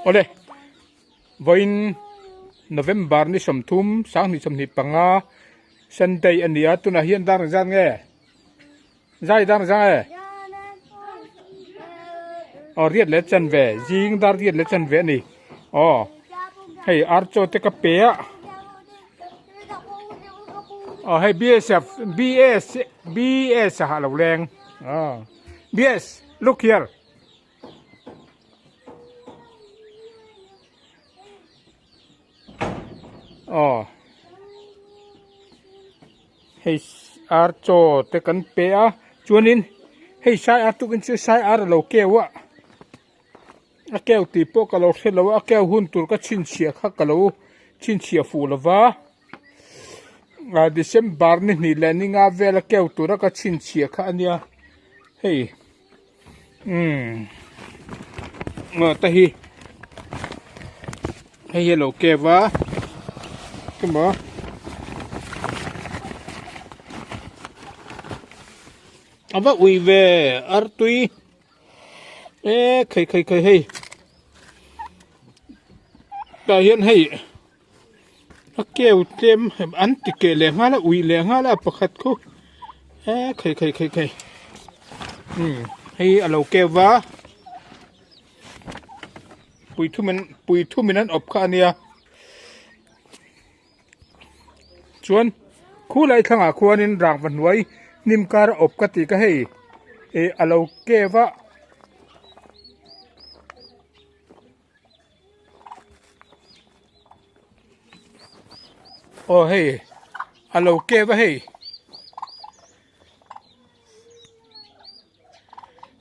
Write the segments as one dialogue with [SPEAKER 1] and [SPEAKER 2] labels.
[SPEAKER 1] ole voin November ni somthum sang ni somni panga Sunday ania tuna hian dar zan nge zai dar zai riết lết chân về riêng dar riết lết chân về nè hay archo te ka pe hay BS ha lo leng BS look here hay archo te kan pe chuanin hay sai tu kan chu sai lo kewa kêu tì po cả lô xe lô kêu hun tur các chín chia khác cả lô chín chia phụ là vá December này nị lên ní ngã về là kêu tur các chín chia khác anh ya hey mà ta hi hay lô kêu vá cái mà vợ uy về ar tuy khơi hay ta hiện hay kêu thêm ăn thì kể lẻ ngã là uy lẻ ngã là bậc hạt cô khơi hay ở lầu kêu vá bùi thu mình ăn ốp cả nia chuan khu lại thằng khu nên ràng vật nuôi nim car ốp cả tí cái hay ở lầu kêu vá hey alo kê va hey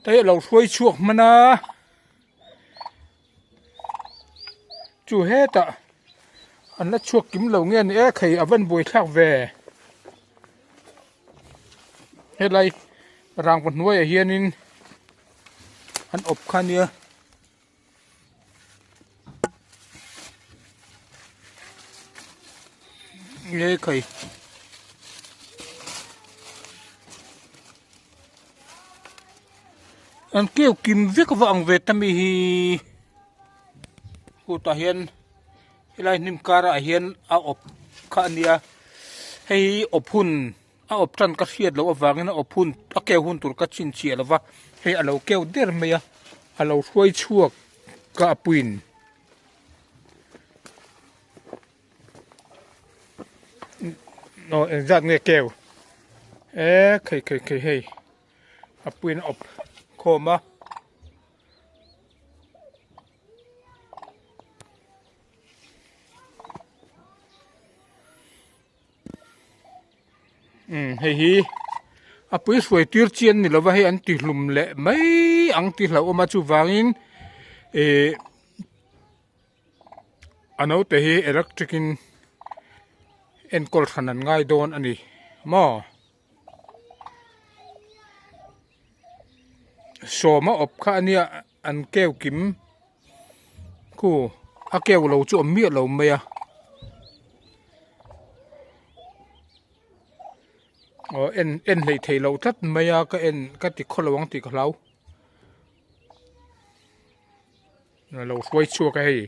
[SPEAKER 1] tay lâu xuôi chuộc mà na chủ hết anh nó chuộc kiếm lâu nghe nữa khẩy ở vân bùi khác về hết lại ràng vật nuôi ở hiên in anh ốp khăn nhá nghe khẩy anh kêu kim viết vọng về tâm hi cụ ta hiền lại nim cara hiền ốp khania hay ốp hun ốp trăn cắt xiết lâu vàng nó ốp hun kêu hun tụt cắt chín chia là va hay alo kêu đer mày alo xuôi chuộc cả pin nó giặt nghe kêu khơi hay pin ốp khom á hay hi pin suy tiêu chiên ni lo va hay anh tì lùm lệ mấy anh tì lâu mà chú vangin anh nói thế hi electricin en kol khanan ngai don ani mo so ma op kha ania an keu kim ku a keu lo chu mi lo me a en lei thei lo that me a ka en ka ti kholawang ti khlau na lo suai chu ka hei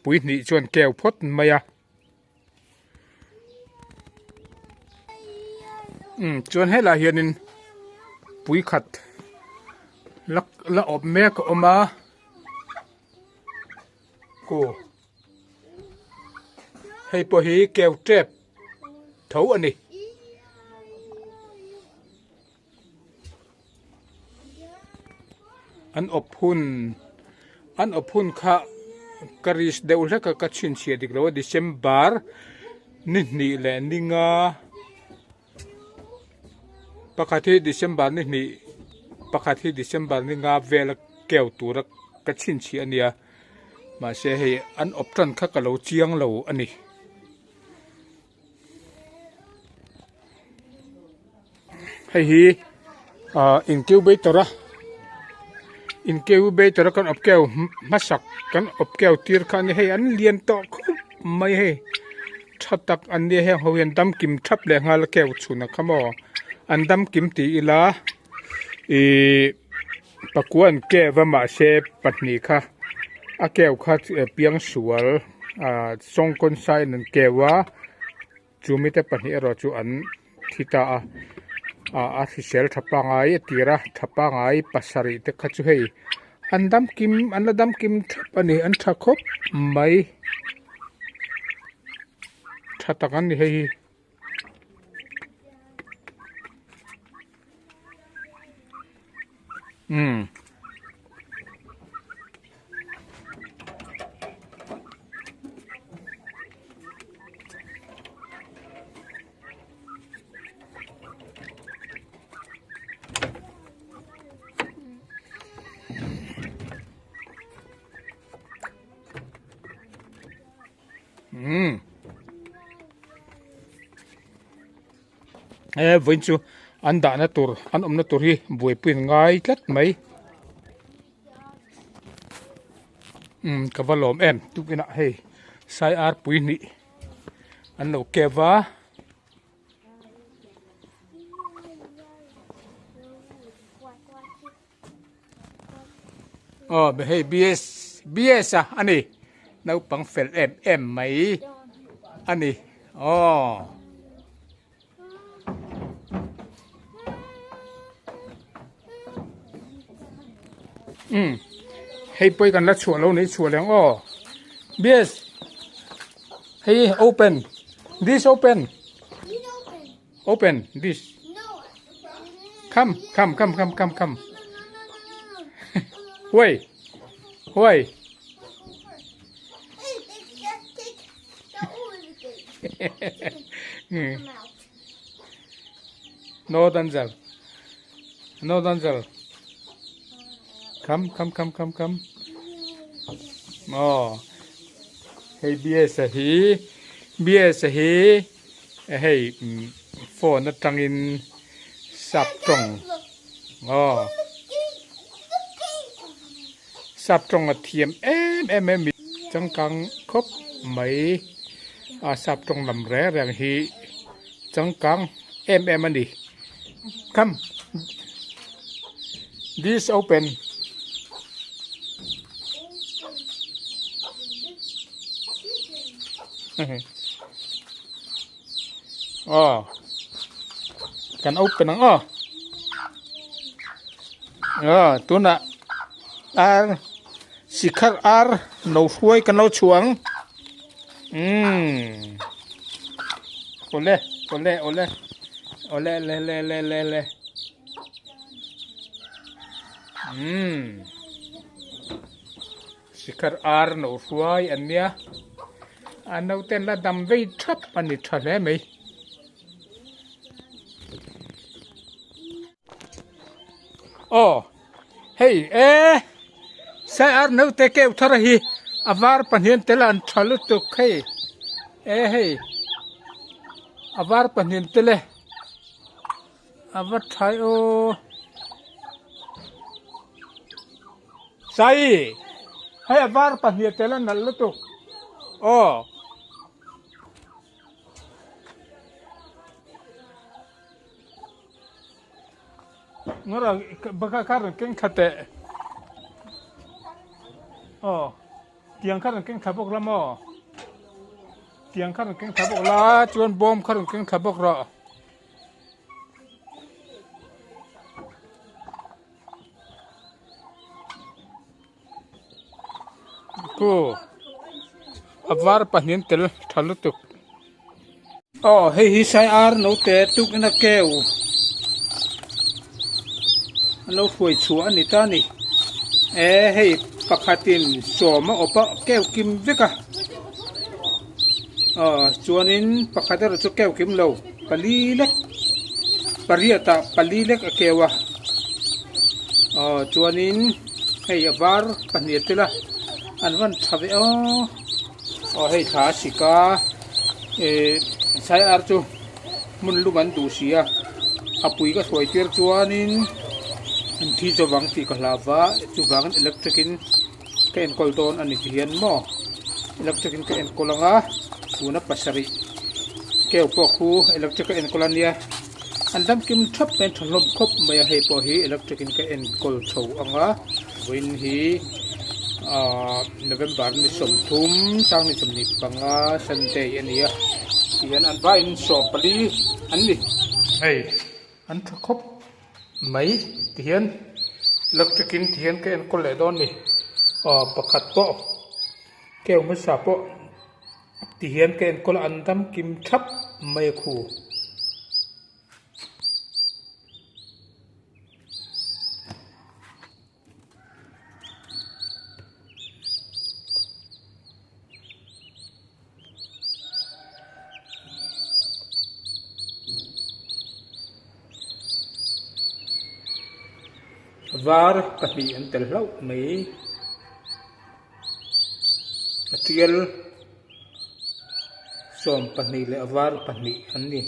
[SPEAKER 1] pui ni chuan keu phot me a chuan hết là hiền bụi khát là ốp mẹ của oma cô hay bỏ hi kêu trép thấu anh đi anh ốp hun khá caris đều là các chuyện gì được rồi December nị lệ ninga pakati December ni pakati December ni nga vela keu tura ka chin chi ania ma se he an option kha ka lo chiang lo ani hei hi incubator kan op keu masak kan op keu tir khan he an lien to mai he thatak an he hoen dam kim thap le ngal keu chuna khamo andam kim ti ila pakuan ke vama se patni kha a keu khat piang sual song kon sai nan kewa chumi te pani ro chu an thita a thisel thapa ngai tira thapa ngai pasari te khachu hei andam kim thapani an thakop mai thatakan ni hei vinh chu an da na tur an na tur hi buai pin ngai tlat mai kavalom em tu kina hei sai ar pui ni an lo kewa be hei bs ani nau pang fel em mai ani hey boy kan la chua lo nei chua leng yes hey open this open this come wait no danger come hey bs hey phone na tangin sap trong a thiam em chang kang khop mai sap trong lam re rang hi chang kang em ani come this open kan open ang tuna sikhar no huai kan lo chuang ole le sikhar no huai ania anau ten la dam vei thap ani thale mai hey sai ar no te ke uthara hi avar panhian tela an thalu tu khai hey avar panhian tele avar thai sai hey avar panhian tela nalu tu ngora baka karan keng khate tiang karan keng thabok lamo tiang karan keng thabok la chuan bom karan keng thabok ra ko avar pahnin tel thalutuk hei hi sai ar no te tuk na keu no foi chu ani ta ni hei pakhatin soma opa keu kim veka chuanin pakhatar chu keu kim lo palilek pariata palilek akewa chuanin hei avar pahniatela anwan thabe hei tha sika sai ar chu mun luman du sia apui ka thoi tir chuanin thi cho wang ti ka hlawa chu wang electricin ka en kolton ani hian mo electricin ka en kolanga tuna pasari keu po khu electric en kolania andam kim thop pen thlom khop maya hei po hi electricin ka en kol tho anga win hi November ni som thum sang ni som ni panga Sunday ania hian an vai in som pali an ni hey an thakop mai ti hian electric in ti hian ke en kol le don ni pakhat po ke ma sa po ti hian ke en kol an dam kim thap mai khu var pahnih an tel hlo mai a tial som pahnih le var pahnih an ni